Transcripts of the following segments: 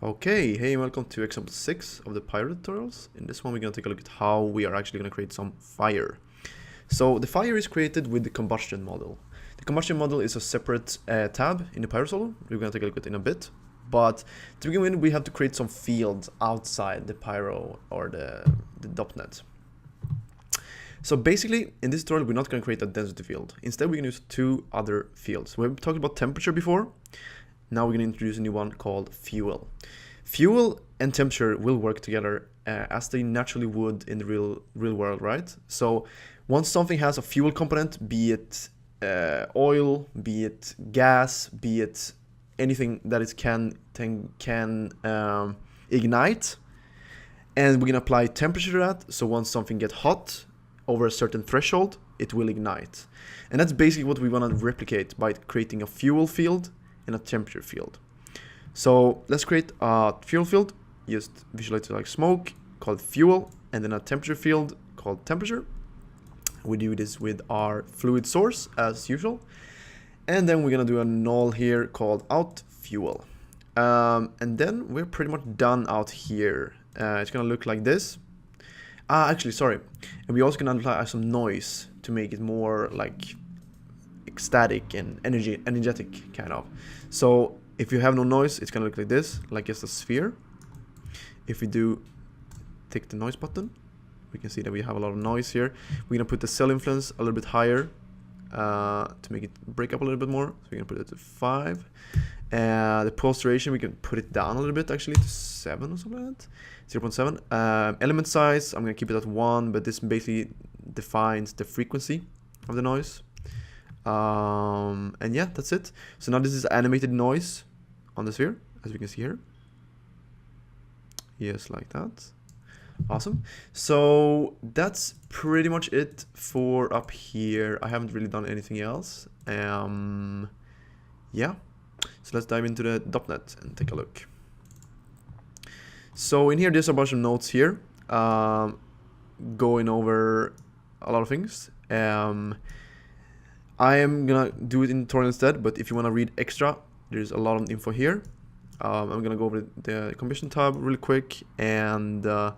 Okay, hey and welcome to example 6 of the Pyro tutorials. In this one we're going to take a look at how we are actually going to create some fire. So the fire is created with the combustion model. The combustion model is a separate tab in the Pyro solo. We're going to take a look at it in a bit. But to begin with, we have to create some fields outside the Pyro or the .NET. So basically, in this tutorial, we're not going to create a density field. Instead, we're going to use two other fields. We've talked about temperature before. Now we're going to introduce a new one called fuel. Fuel and temperature will work together as they naturally would in the real world, right? So once something has a fuel component, be it oil, be it gas, be it anything that it can ignite, and we're going to apply temperature to that. So once something gets hot over a certain threshold, it will ignite. And that's basically what we want to replicate by creating a fuel field and a temperature field. So let's create a fuel field, just visualize it like smoke, called fuel, and then a temperature field called temperature. We do this with our fluid source as usual. And then we're gonna do a null here called out fuel. And then we're pretty much done out here. It's gonna look like this. Actually, sorry. And we're also gonna apply some noise to make it more like ecstatic and energetic kind of. So if you have no noise, it's gonna look like this, like just a sphere. If we do take the noise button, we can see that we have a lot of noise here. We're gonna put the cell influence a little bit higher to make it break up a little bit more. So we're gonna put it to 5. The pulse duration, we can put it down a little bit actually to 7 or something like that. 0.7. Element size, I'm gonna keep it at 1, but this basically defines the frequency of the noise. And yeah, that's it. So now this is animated noise on the sphere, as we can see here. Yes, like that. Awesome. So that's pretty much it for up here. I haven't really done anything else. Yeah. So let's dive into the .NET and take a look. So in here, there's a bunch of notes here, going over a lot of things. I am gonna do it in tutorial instead, but if you want to read extra, there's a lot of info here. I'm gonna go over the combustion tab really quick and okay.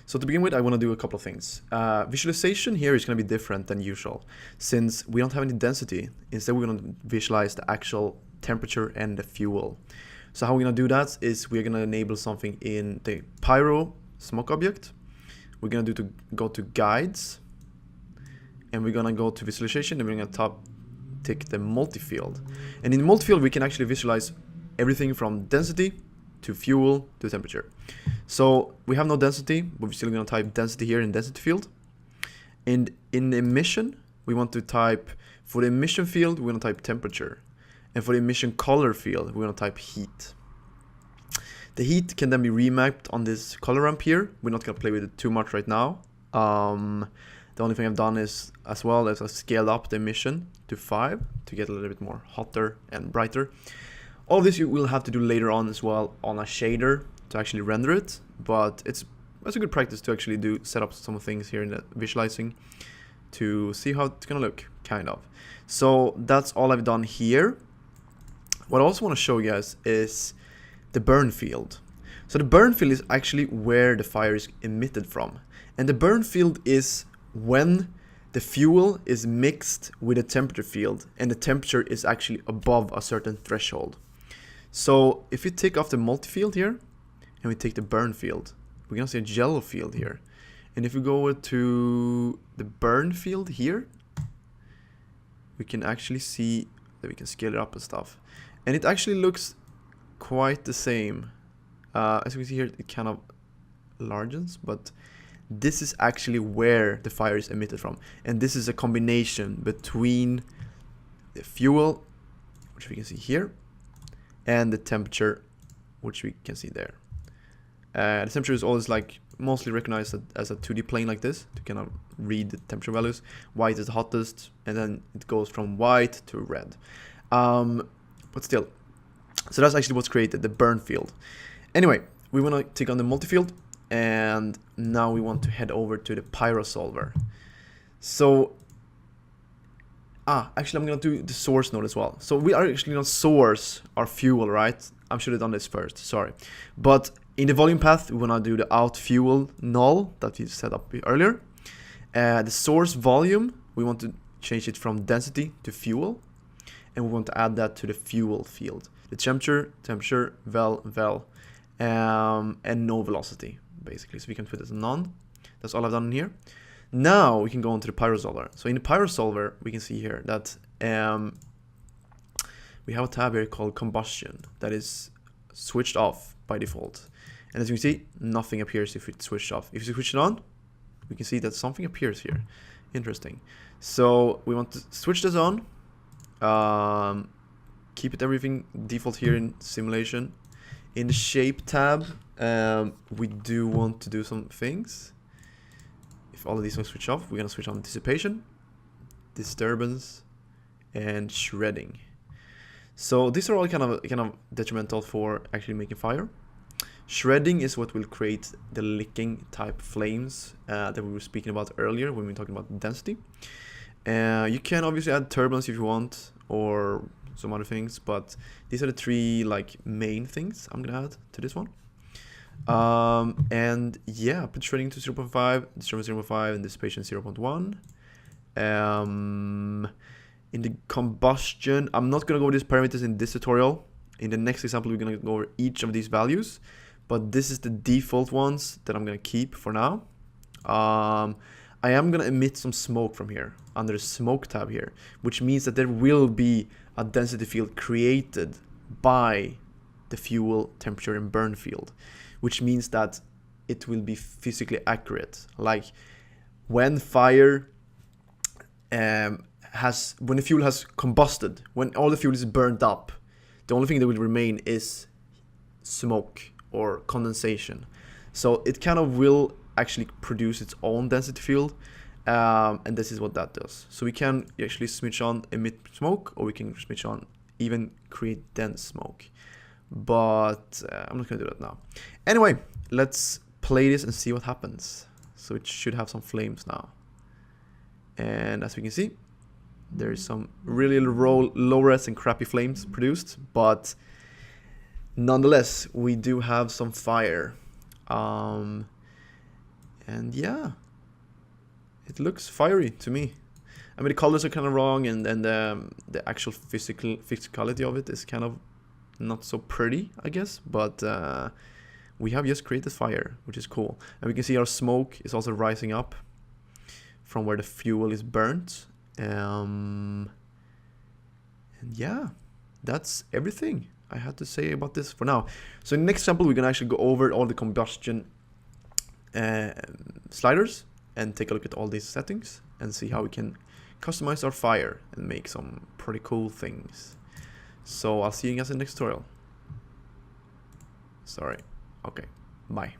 So to begin with, I want to do a couple of things. Visualization here is gonna be different than usual, since we don't have any density. Instead, we're gonna visualize the actual temperature and the fuel. So how we're gonna do that is we're gonna enable something in the Pyro smoke object. We're gonna go to guides. And we're gonna go to visualization and we're gonna tick the multi-field. And in the multi-field, we can actually visualize everything from density to fuel to temperature. So we have no density, but we're still gonna type density here in density field. And in emission, we want to type, for the emission field, we're gonna type temperature. And for the emission color field, we're gonna type heat. The heat can then be remapped on this color ramp here. We're not gonna play with it too much right now. The only thing I've done is, as well as I scaled up the emission to 5 to get a little bit more hotter and brighter. All of this you will have to do later on as well on a shader to actually render it, but it's a good practice to actually set up some things here in the visualizing to see how it's gonna look, kind of. So that's all I've done here. What I also want to show you guys is the burn field. So the burn field is actually where the fire is emitted from, and the burn field is when the fuel is mixed with a temperature field and the temperature is actually above a certain threshold. So if we take off the multi-field here and we take the burn field, we're gonna see a yellow field here. And if we go over to the burn field here, we can actually see that we can scale it up and stuff. And it actually looks quite the same. As you can see here, it kind of largens, but this is actually where the fire is emitted from. And this is a combination between the fuel, which we can see here, and the temperature, which we can see there. The temperature is always like mostly recognized as a 2D plane like this to kind of read the temperature values. White is the hottest, and then it goes from white to red. But still, so that's actually what's created, the burn field. Anyway, we want to take on the multi-field. And now we want to head over to the Pyro solver. So Actually, I'm gonna do the source node as well. So we are actually gonna source our fuel, right? I should have done this first, sorry. But in the volume path, we wanna do the out fuel null that we set up earlier. The source volume, we want to change it from density to fuel. And we want to add that to the fuel field. The temperature, vel, and no velocity, basically. So we can put it as none. That's all I've done in here. Now we can go on to the Pyro solver. So in the Pyro solver, we can see here that we have a tab here called combustion that is switched off by default. And as you can see, nothing appears if it's switched off. If you switch it on, we can see that something appears here. Interesting. So we want to switch this on. Keep it everything default here in simulation. In the shape tab, we do want to do some things. If all of these are switch off, we're gonna switch on dissipation, disturbance, and shredding. So these are all kind of detrimental for actually making fire. Shredding is what will create the licking type flames that we were speaking about earlier when we were talking about density. You can obviously add turbulence if you want, or some other things, but these are the three like main things I'm gonna add to this one. And yeah, put shredding to 0.5, disturbance 0.5, and dissipation 0.1. In the combustion, I'm not gonna go over these parameters in this tutorial. In the next example, we're gonna go over each of these values, but this is the default ones that I'm gonna keep for now. I am gonna emit some smoke from here under the smoke tab here, which means that there will be a density field created by the fuel, temperature, and burn field, which means that it will be physically accurate. Like when fire when the fuel has combusted, when all the fuel is burned up, the only thing that will remain is smoke or condensation. So it kind of will actually produce its own density field, and this is what that does. So we can actually switch on emit smoke, or we can switch on even create dense smoke, but I'm not gonna do that now. Anyway, let's play this and see what happens. So it should have some flames now, and as we can see, there's some really low res and crappy flames produced, but nonetheless we do have some fire. And yeah, it looks fiery to me. I mean, the colors are kind of wrong, and the actual physicality of it is kind of not so pretty, I guess. But we have just created fire, which is cool. And we can see our smoke is also rising up from where the fuel is burnt. And yeah, that's everything I had to say about this for now. So in the next example, we're gonna actually go over all the combustion sliders and take a look at all these settings and see how we can customize our fire and make some pretty cool things. So I'll see you guys in the next tutorial. Sorry. Okay, bye.